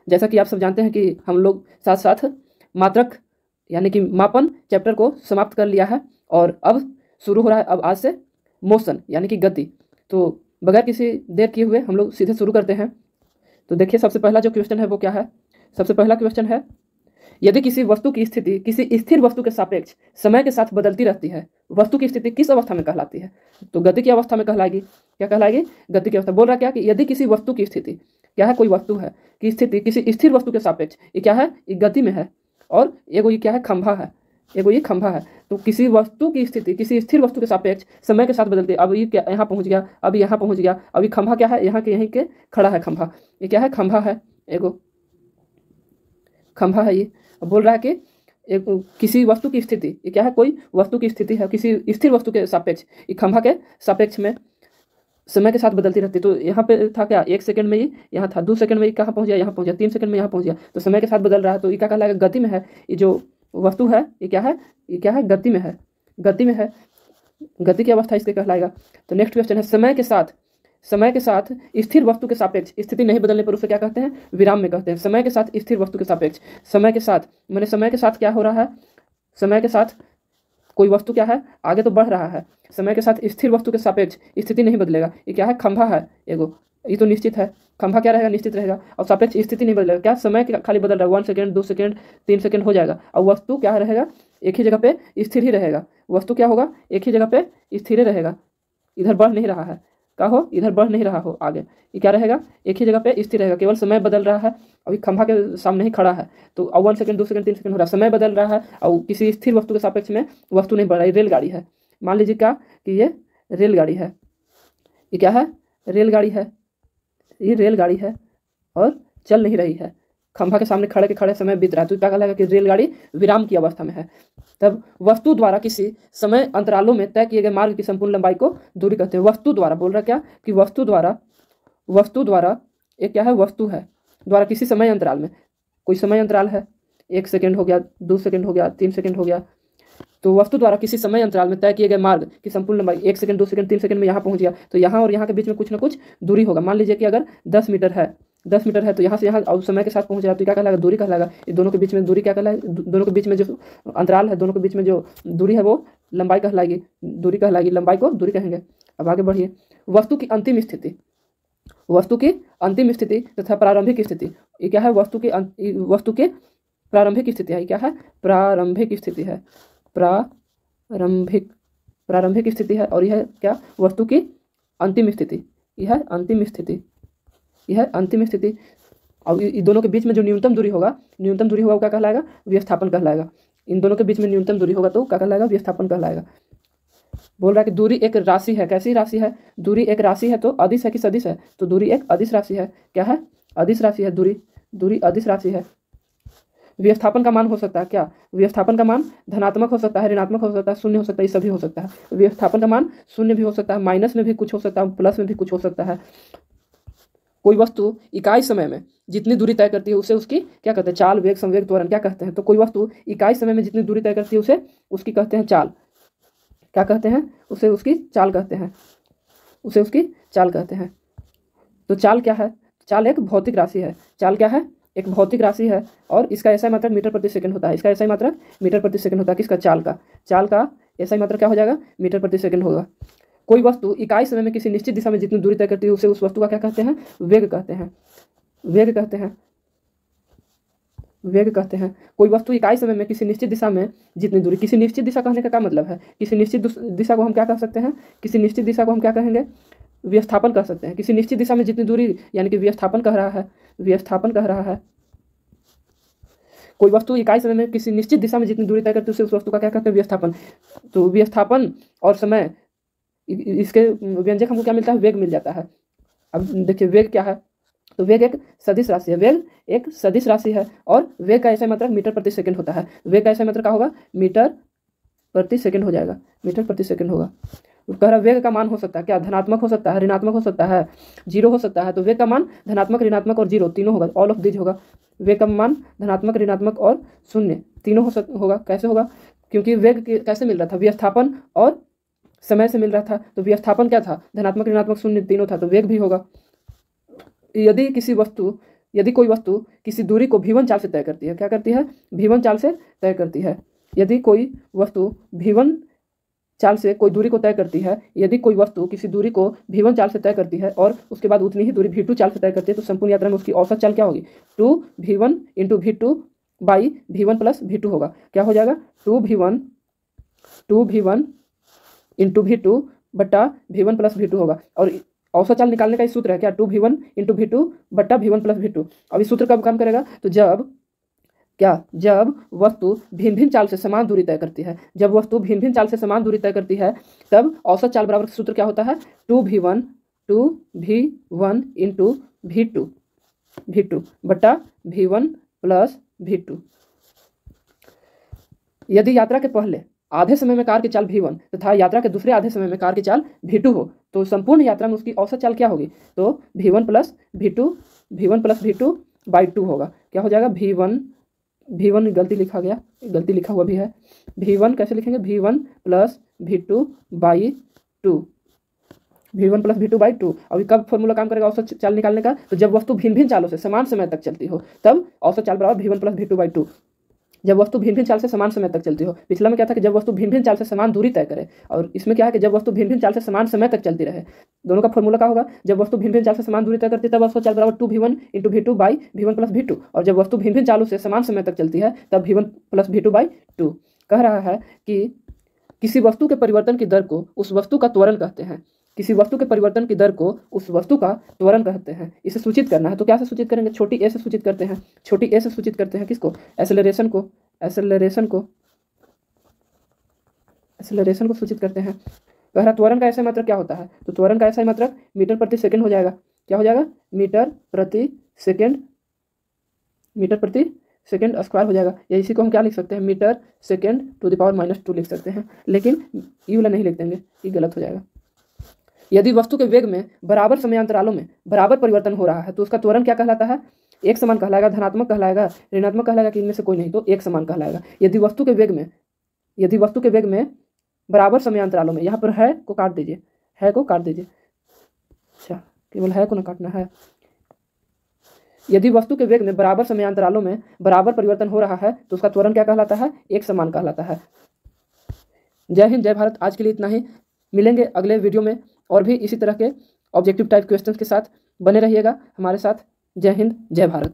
जैसा कि आप सब जानते हैं कि हम लोग साथ साथ मात्रक यानी कि मापन चैप्टर को समाप्त कर लिया है और अब शुरू हो रहा है अब आज से मोशन यानी कि गति। तो बगैर किसी देर किए हुए हम लोग सीधे शुरू करते हैं। तो देखिए सबसे पहला जो क्वेश्चन है वो क्या है। सबसे पहला क्वेश्चन है, यदि किसी वस्तु की स्थिति किसी स्थिर वस्तु के सापेक्ष समय के साथ बदलती रहती है, वस्तु की स्थिति किस अवस्था में कहलाती है? तो गति की अवस्था में कहलाएगी। क्या कहलाएगी? गति की अवस्था। बोल रहा क्या कि यदि किसी वस्तु की स्थिति, क्या है, कोई वस्तु है कि स्थिति किसी स्थिर वस्तु के सापेक्ष, ये क्या है, ये गति में है, और एगो ये क्या है, खंभा है, एगो ये खंभा है। तो किसी वस्तु की स्थिति किसी स्थिर वस्तु के सापेक्ष समय के साथ बदलती है। अब ये क्या, यहाँ पहुँच गया, अब यहाँ पहुँच गया, अब ये खंभा क्या है, यहाँ के यहीं के खड़ा है खंभा। ये क्या है, खंभा है, एगो खंभा है ये। अब बोल रहा है कि एक किसी वस्तु की स्थिति, ये क्या है, कोई वस्तु की स्थिति है किसी स्थिर वस्तु के सापेक्ष, ये खंभा के सापेक्ष में समय के साथ बदलती रहती है। तो यहाँ पे था क्या, 1 सेकंड में ये यहाँ था, 2 सेकंड में ये कहाँ पहुँच गया, यहाँ पहुँच गया, 3 सेकंड में यहाँ पहुँच गया। तो समय के साथ बदल रहा है, तो ये क्या कहलाएगा, गति में है। ये जो वस्तु है ये क्या है, ये क्या है, गति में है, गति में है, गति की अवस्था इसके कहलाएगा। तो नेक्स्ट क्वेश्चन है, समय के साथ स्थिर वस्तु के सापेक्ष स्थिति नहीं बदलने पर उसे क्या कहते हैं, विराम में कहते हैं। समय के साथ स्थिर वस्तु के सापेक्ष, समय के साथ मैंने समय के साथ क्या हो रहा है, समय के साथ कोई वस्तु क्या है, आगे तो बढ़ रहा है। समय के साथ स्थिर वस्तु के सापेक्ष स्थिति नहीं बदलेगा। ये क्या है, खंभा है एगो, ये तो निश्चित है, खंभा क्या रहेगा, निश्चित रहेगा। और सापेक्ष स्थिति नहीं बदलेगा। क्या, समय खाली बदल रहा है, 1 सेकंड 2 सेकंड 3 सेकंड हो जाएगा। और वस्तु क्या रहेगा, एक ही जगह पे स्थिर ही रहेगा। वस्तु क्या होगा, एक ही जगह पे स्थिर रहेगा, इधर बढ़ नहीं रहा है, का हो, इधर बढ़ नहीं रहा हो आगे। ये क्या रहेगा, एक ही जगह पे स्थिर रहेगा, केवल समय बदल रहा है। अभी खंभा के सामने ही खड़ा है, तो अब 1 सेकंड 2 सेकंड 3 सेकंड हो रहा है, समय बदल रहा है और किसी स्थिर वस्तु के सापेक्ष में वस्तु नहीं बढ़ रहा है। रेलगाड़ी है, मान लीजिए क्या कि ये रेलगाड़ी है, ये क्या है, रेलगाड़ी है, ये रेलगाड़ी है और चल नहीं रही है, खंभा के सामने खड़े के खड़े समय बीत रहा है। तो क्या कहलाएगा कि रेलगाड़ी विराम की अवस्था में है। तब वस्तु द्वारा किसी समय अंतरालों में तय किए गए मार्ग की संपूर्ण लंबाई को दूरी कहते हैं। वस्तु द्वारा बोल रहा क्या कि वस्तु द्वारा एक क्या है, वस्तु है द्वारा किसी समय अंतराल में, कोई समय अंतराल है, 1 सेकंड हो गया, 2 सेकंड हो गया, 3 सेकंड हो गया। तो वस्तु द्वारा किसी समय अंतराल में तय किए गए मार्ग की संपूर्ण लंबाई, 1 सेकंड 2 सेकंड 3 सेकंड में यहाँ पहुँच गया, तो यहाँ और यहाँ के बीच में कुछ ना कुछ दूरी होगा। मान लीजिए कि अगर 10 मीटर है, 10 मीटर है, तो यहाँ से यहाँ और समय के साथ पहुँच रहा है, तो क्या कहलाएगा, दूरी कहलाएगा। ये दोनों के बीच में दूरी क्या कहलाएगा, दोनों के बीच में जो अंतराल है, दोनों के बीच में जो दूरी है वो लंबाई कहलाएगी, दूरी कहलाएगी, लंबाई को दूरी कहेंगे। अब आगे बढ़िए, वस्तु की अंतिम स्थिति, वस्तु की अंतिम स्थिति तथा प्रारंभिक स्थिति। ये क्या है, वस्तु के प्रारंभिक स्थिति है, क्या है, प्रारंभिक स्थिति है, प्रारंभिक स्थिति है। और यह है क्या, वस्तु की अंतिम स्थिति, यह है अंतिम स्थिति, यह है अंतिम स्थिति। और इन दोनों के बीच में जो न्यूनतम दूरी होगा वो क्या कहलाएगा, विस्थापन कहलाएगा। इन दोनों के बीच में न्यूनतम दूरी होगा तो क्या कहलाएगा, विस्थापन कहलाएगा। बोल रहा है कि दूरी एक राशि है, कैसी राशि है, दूरी एक राशि है, तो अदिश है कि सदिश है, तो दूरी एक अदिश राशि है। क्या है, अदिश राशि है, दूरी अदिश राशि है। विस्थापन का मान हो सकता है क्या, विस्थापन का मान धनात्मक हो सकता है, ऋणात्मक हो सकता है, शून्य हो सकता है, ये सभी हो सकता है। विस्थापन का मान शून्य भी हो सकता है, माइनस में भी कुछ हो सकता है, प्लस में भी कुछ हो सकता है। कोई वस्तु इकाई समय में जितनी दूरी तय करती है उसे उसकी क्या कहते हैं, चाल, वेग, संवेग, त्वरण क्या कहते हैं। तो कोई वस्तु इकाई समय में जितनी दूरी तय करती है उसे उसकी कहते हैं चाल, क्या कहते हैं, उसे उसकी चाल कहते हैं, उसे उसकी चाल कहते हैं। तो चाल क्या है, चाल एक भौतिक राशि है, चाल क्या है, एक भौतिक राशि है और इसका एसआई मात्रक मीटर प्रति सेकंड होता है, इसका एसआई मात्रक मीटर प्रति सेकंड होता है। किसका, चाल का एसआई मात्रक क्या हो जाएगा, मीटर प्रति सेकंड होगा। कोई वस्तु इकाई समय में किसी निश्चित दिशा में जितनी दूरी तय करती है उसे उस वस्तु का क्या कहते हैं, वेग कहते हैं, वेग कहते हैं, वेग कहते हैं। कोई वस्तु इकाई समय में किसी निश्चित दिशा में जितनी दूरी, किसी निश्चित दिशा कहने का क्या मतलब है, किसी निश्चित दिशा को हम क्या कह सकते हैं, किसी निश्चित दिशा को हम क्या कहेंगे, विस्थापन कह सकते हैं। किसी निश्चित दिशा में जितनी दूरी यानी कि विस्थापन कह रहा है, विस्थापन कह रहा है। कोई वस्तु इकाई समय में किसी निश्चित दिशा में जितनी दूरी तय करती है उसे उस वस्तु का क्या कहते हैं, विस्थापन। तो विस्थापन और समय, इसके व्यंजक हमको क्या मिलता है, वेग मिल जाता है। अब देखिए वेग क्या है, तो वेग एक सदिश राशि है, वेग एक सदिश राशि है और वेग का ऐसा मात्रक मीटर प्रति सेकंड होता है। वेग का ऐसा मात्रक क्या होगा, मीटर प्रति सेकंड हो जाएगा, मीटर प्रति सेकंड होगा। कह रहा वेग का मान हो सकता है क्या, धनात्मक हो सकता है, ऋणात्मक हो सकता है, जीरो हो सकता है। तो वेग का मान धनात्मक, ऋणात्मक और जीरो तीनों होगा, ऑल ऑफ दिस होगा। वेग का मान धनात्मक, ऋणात्मक और शून्य तीनों होगा। कैसे होगा, क्योंकि वेग कैसे मिल रहा था, विस्थापन और समय से मिल रहा था। तो विस्थापन क्या था, धनात्मक, ऋणात्मक, शून्य तीनों था, तो वेग भी होगा। यदि किसी वस्तु यदि कोई वस्तु किसी दूरी को v1 चाल से तय करती है, क्या करती है, v1 चाल से तय करती है। यदि कोई वस्तु v1 चाल से कोई दूरी को तय करती है, यदि कोई वस्तु किसी दूरी को v1 चाल से तय करती है और उसके बाद उतनी ही दूरी v2 चाल से तय करती है, तो संपूर्ण यात्रा में उसकी औसत चाल क्या होगी, 2v1 × v2 by v1 plus v2 होगा। क्या हो जाएगा, 2v1 × v2 बट्टा v1 प्लस v2 होगा। और औसत चाल निकालने का इस सूत्र है क्या, 2v1 × v2 बट्टा v1 प्लस v2। अब इस सूत्र कब काम करेगा, तो जब वस्तु भिन्न भिन्न चाल से समान दूरी तय करती है, जब वस्तु भिन्न भिन्न चाल से समान दूरी तय करती है, तब औसत चाल बराबर सूत्र क्या होता है, 2v1 × v2 बट्टा v1 प्लस v2। यदि यात्रा के पहले आधे समय में कार की चाल v1 तथा यात्रा के दूसरे आधे समय में कार की चाल v2 हो, तो संपूर्ण यात्रा में उसकी औसत चाल क्या होगी, तो v1 प्लस v2 बाई 2 होगा। क्या हो जाएगा, v1 गलती लिखा गया, गलती लिखा हुआ भी है, v1 कैसे लिखेंगे, v1 plus v2 by 2, v1 plus v2 by 2। अभी कब फॉर्मूला काम करेगा औसत चाल निकालने का, तो जब वस्तु भिन्न भिन्न चालों से समान समय तक चलती हो, तब औसत चाल बराबर v1 प्लस v2 बाई 2। जब वस्तु भिन्न भिन्न चाल से समान समय तक चलती हो, पिछला में क्या था कि जब वस्तु भिन्न भिन्न चाल से समान दूरी तय करे, और इसमें क्या है कि जब वस्तु भिन्न भिन्न चाल से समान समय तक चलती रहे। दोनों का फॉर्मूला क्या होगा, जब वस्तु भिन्न भिन्न चाल से समान दूरी तय करती है तब औसत चाल बराबर 2v1 × v2 by v1 plus v2, और जब वस्तु भिन्न भिन्न चालों से समान समय तक चलती है तब v1 प्लस v2 बाई 2। कह रहा है कि किसी वस्तु के परिवर्तन की दर को उस वस्तु का त्वरण कहते हैं, किसी वस्तु के परिवर्तन की दर को उस वस्तु का त्वरण कहते हैं। इसे सूचित करना है, तो क्या से सूचित करेंगे, छोटी ए से सूचित करते हैं, छोटी ए से सूचित करते हैं किसको, एक्सेलरेशन को सूचित करते हैं। पहला त्वरण का ऐसा मात्रक क्या होता है, तो त्वरण का ऐसा मात्रक मीटर प्रति सेकंड हो जाएगा। क्या हो जाएगा, मीटर प्रति सेकंड स्क्वायर हो जाएगा, या इसी को हम क्या लिख सकते हैं, metre second to the power -2 लिख सकते हैं, लेकिन ये वाला नहीं लिख देंगे, ये गलत हो जाएगा। यदि वस्तु के वेग में बराबर समयांतरालों में बराबर परिवर्तन हो रहा है, तो उसका त्वरण क्या कहलाता है, एक समान कहलाएगा, धनात्मक कहलाएगा, ऋणात्मक कहलाएगा, कि इनमें से कोई नहीं, तो एक समान कहलाएगा। यदि वस्तु के वेग में बराबर समयांतरालों में, यहाँ पर है को काट दीजिए, अच्छा केवल है को ना काटना है। यदि वस्तु के वेग में बराबर समयांतरालों में बराबर परिवर्तन हो रहा है, तो उसका त्वरण क्या कहलाता है, एक समान कहलाता है। जय हिंद, जय भारत। आज के लिए इतना ही, मिलेंगे अगले वीडियो में और भी इसी तरह के ऑब्जेक्टिव टाइप क्वेश्चंस के साथ। बने रहिएगा हमारे साथ। जय हिंद, जय भारत।